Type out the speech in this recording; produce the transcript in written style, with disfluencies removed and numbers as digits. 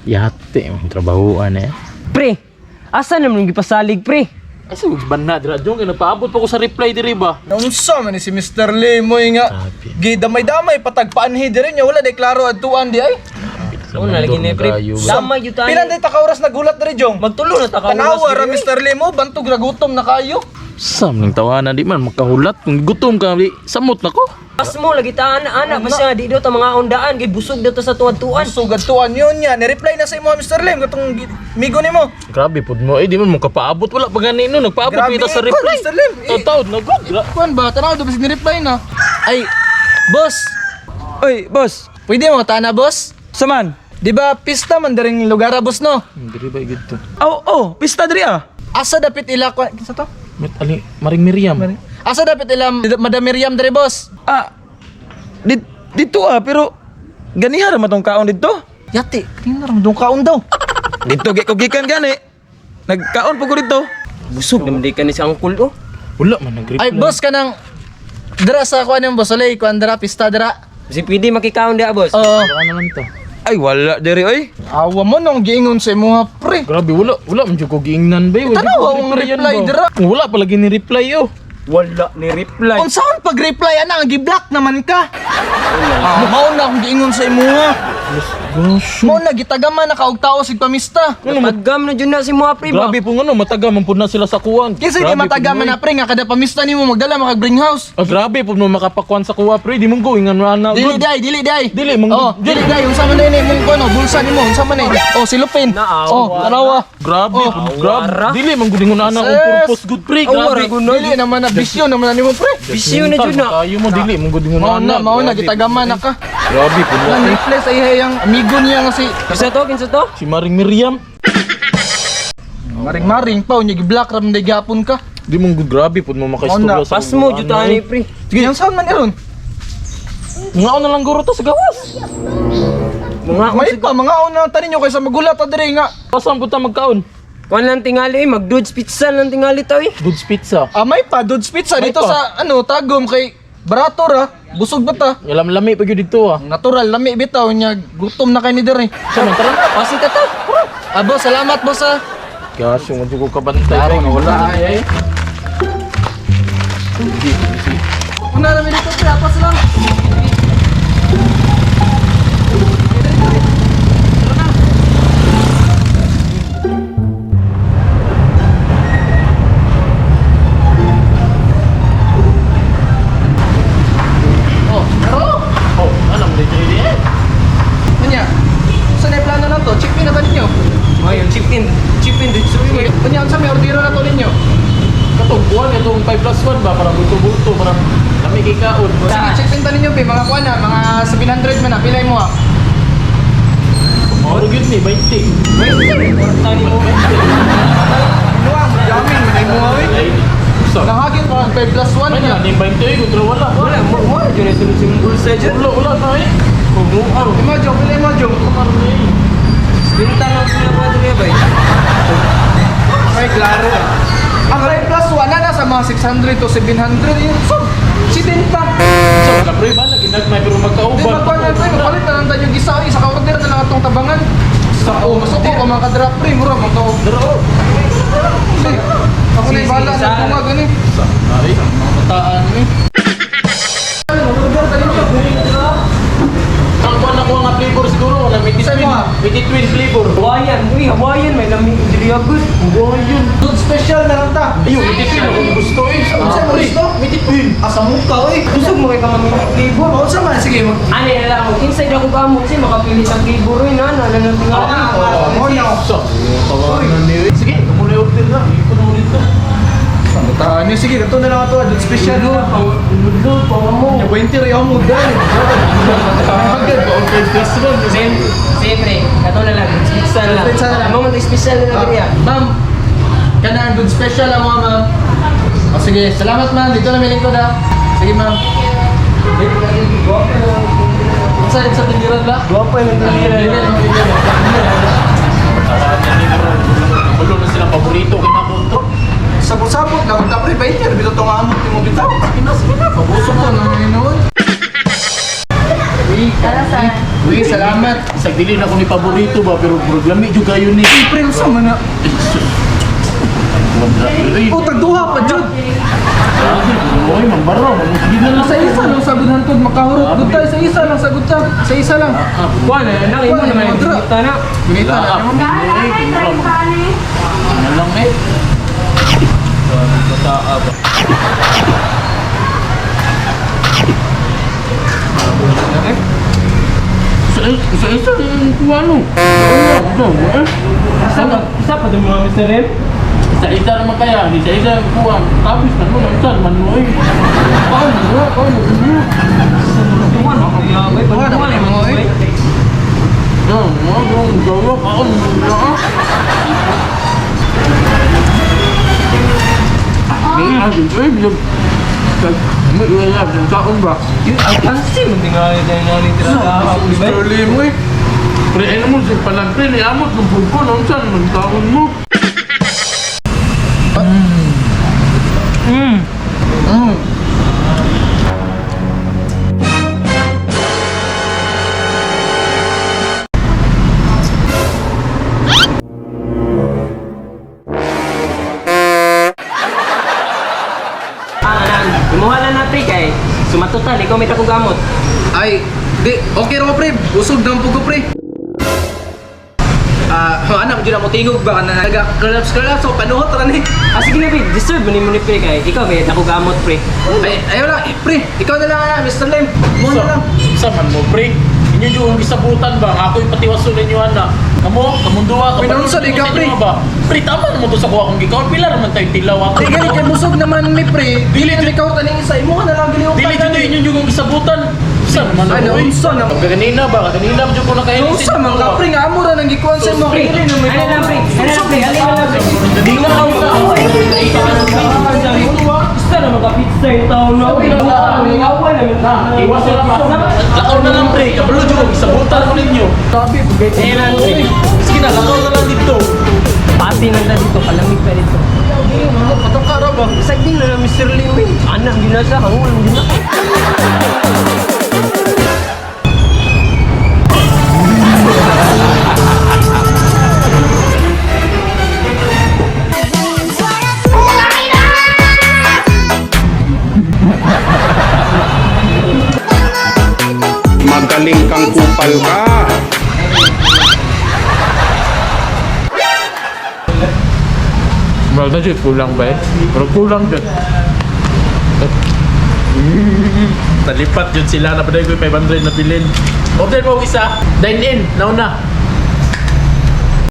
Yate, may trabahoan eh. Pre, asa naman yung gipasalig, pre? Ay, sa banna, dira dyan, napaabot pa ko sa reply diri ba? Naunsa man ni si Mr. Lemoy nga. Grabe. Gidamay-damay patagpaanhi diri niya wala day klaro adtuan di ay. Oo, nalagi na pre. Damay yun tayo. Pilan day ta ka oras nagulat diri jong. Magtulo na takawas. Tanawa ra Mr. Lemo bantog ra gutom na kayo. Sam ng tawanan di man makahulat kung gutom ka di samot na ko. Pas mo, lagi ta ana-ana. Basta di daw ta mga ondaan. Kay busog daw ta sa tuwan-tuwan. Sugad tuan yun niya. Ni-reply na sa imo Mr. Lem katong migo nimo. Grabe pud mo, di man mo kapaabot wala pa gani no, nagpaabot Grabe, kita sa ikaw, reply. Mr. Lim. Taw nagod. Kuan ba tanaw do bis ni-reply na. Ay, boss. Oy, boss. Pwede mo tana boss? Saman. Di ba pista man diring lugar boss no? Diri ba gid to? Oh, pista diri ah. Asa dapit ila kuan kinsa to? Met ali Maring Miriam. Asa dapit ila Madam Miriam diri boss? Dito ah, pero ganiha ra matong kaon dito. Yati, kinaram dong kaon daw. Dito gi ko gikan gani. Nagkaon po ko dito. Busog naman di ka ni si Angkol, oh. Wala man nag-reply. Ay boss kanang dira sa kuan yung boss olay kuan dira pista dira. Kasi pwede makikaon di, boss. Oo. Ano man to? Ay wala diri oy. Awa mo nung giingon sa imo pre. Grabe wala man jud ko giingnan ba. Tanaw ang reply dira. Wala pa lagi ni reply yo. Wala ni reply. Unsaon pag-reply ana gi-block naman ka? Mao na akong giingon sa imo nga. Gosh. Mao na gitagama na kaog tao sig pamista. Matagam na dyan na si mga pre ba? Grabe po nga no, mataga man pud na sila sa kuwan. Kinsa di matagama na pre nga kada pamista nimo magdala makag bring house. Grabe po mo makapakuan sa kuwa pre, di mo go ingan na. Dili day. Dili, mong- Oh, dili day unsa man ni mong kono bulsa nimo unsa man ni? Oh, silupin. Naawa. Oh, tanawa. Grabe, Oh. grabe. Dili man gud ingon na ang Yes. purpose good pre, Awara, grabe. gunoy. Dili naman na bisyo naman na nimo pre. Bisyo na dyan na. Kayo mo dili man gud ingon Mao na gitagama na ka. Grabe po Nang mo. reflex ay hayang amigo niya nga si Kinsa to? Si Maring Miriam, Maring-maring pa unya gi-block ram day gapon ka. di mo gud grabe po mo makaistorya sa. Pas mo, dyan tayo ni pre. Sige, yang saan man iron? Nga na lang guro to sa gawas. May pa mga una tanin nyo kaysa magulat adire nga. Pasan po ta magkaon? Kuan lang tingali, mag-dudes pizza lang tingali to eh. Goods Pizza. May pa Dudes Pizza May dito pa. sa ano Tagum kay barato ra. Busog ba ta? Lami pa gyud dito ah. Natural lami bitaw nya gutom na kay ni dire. Sama tara na. Pasi ta ta. Boss, salamat boss ah. Gas yung ko kabantay. Klaro na wala ay. Una na dito pre, apas lang. Oh, pero Oh, alam mo dito eh. kanya. Saan ay plano na to? Check in na ba ninyo? Oh, yung chip in dito sa Sige, kanya sa may ordero na to ninyo. Katong buwan itong 5+1 ba para bulto-bulto para lami kay kaon. Sige, check in ta ninyo pe, mga kuha na, mga 700 man na, pilay mo ah. Mao gyud ni 20. Tani mo. Luang, jamming, may mo Ay, sa. Nahagin pa ang 5+1 May niya. na 20 kontra wala. Wala, mo dyan na sunod yung bulsa dyan. Wala na eh. Kumuang. Imajong, pilay mo, Jong. Binta lang sila mga dyan ba? Ay, klaro. Ang 5+1 na nasa mga 600 to 700 yun. So, si Tinta. So, wala pre ba lagi nagmay pero Di magkauban. ba pa na tayo, palit na lang tayo yung gisa. Isa ka order na lang itong tabangan. Sa masok ko, mga kadrop pre, mura, mga Daro. Sige, ako na ibala Sige, sa sa- bunga, gani. Ay, Mataan ni. ang kuan na ko nga flavor siguro wala may Isa mo, ah. twin flavor. Hawaiian, may lamig dili agad. Ayun. Dude, special na lang ta. Ayun, may twin ako gusto eh. Unsa mo gusto? May twin. Asa mo ka, oy. Busog mo kay kamaming flavor. Unsa man, sige, mag... Ano na lang, inside ako ba mo kasi makapili sa flavor rin na tingali. Mo niya. So, tawanan ni. Sige, muna order na. Iko na ulit to. Mataan niya, sige, ito na lang ito. Dude, special. Lulod, pang mo. 20 rin mo, dahil. Agad ba okay plus one. Siyempre, ito na lang, pizza na lang. Pizza na lang. Ang mga special na lang yan. Ma'am, kanang good special ang mga ma'am. O sige, salamat ma'am. Dito na may lingkod ha. Sige ma'am. Sa tindiran ba? Guwapo yung Tindiran. Ulo na silang paborito kinakontrol. Sabot-sabot na magkapre ba ito? Bito itong amot mo bitaw. Sige na. Pabusok ko na ngayon. Para sa Sige, salamat. Isang dili na ko ni paborito ba, pero lami juga yun ni. Pre, usa man na. Oh, tagduha pa jud. Oy, mambaro. Sige na lang. Sa isa lang sa gudhantod makahurot. Gud tayo sa isa lang sa gudta. Sa isa lang. Kuan nang imo Kuan, naman mga kita na. Gunita na. Ano lang eh. Isa-isa yung kuha no. Isa pa din mga Mr. M. Isa-isa naman kaya. Isa-isa yung kuha. Tapos na mo. Isa naman mo eh. Tuwan ako yabay. Tuwan ako ni mga eh. Yan, yung gawa ka. May ilalab yung kaon ba? Ay pansi mo tingali tayo nani tira ako di ba? Mr. Lim eh. Pre, ano mo si palang pre, niamot ng pulpo nung saan ng taon mo. Imuhala na pre kay sumatutan ikaw may tako gamot. Ay, di, okay ra ko pre. Usog na po ko pre. Anak, dyan mo tingog ba? Nag-collapse so panuhot ra ni. Sige na pre, disturb mo ni pre kay ikaw may tako gamot pre. Ay, ayaw lang, pre. Ikaw na lang, Mr. Lim. Mo na lang. Sa man mo pre. Inyo yung isabutan ba? Ako yung patiwaso ninyo ana. Kamunduwa ka. Pinunsa di ka, pre. Ba? Pre, tama naman to sa kuha kong gikaw. Pila naman tayo tilaw ako. Di gani kay busog naman mi pre. Dili ikaw taning isa. Imo ka na lang giliw. Dili dito inyo yung isabutan. Saan man Ano, ako eh. unsa na? Kanina ba? Kanina ba ko nakahilig Unsa man ka pre nga amo ra nang gikuan sa mo kay Ano lang pre? Ano lang pre? Alin lang pre? Hindi na ako Gusto na magka-pizza yung taon na. Awan na. Iwas na lang. Lakaw na lang pre. Kabalo dyan. Isabutan ko ninyo. Sabi, Eh lang pre. Sige na, lakaw na lang dito. Pati na dito, palamig pa dito. patong ka ra ba? Sagding na Mr. Lim eh. Anak ginasa, hangulan ginasa. Magaling kang kupal ka. Mal na kulang ba eh? Pero kulang dyan. Nalipat yun sila na pa ko yung 500 na bilin. Order mo isa. Dine in. Nauna.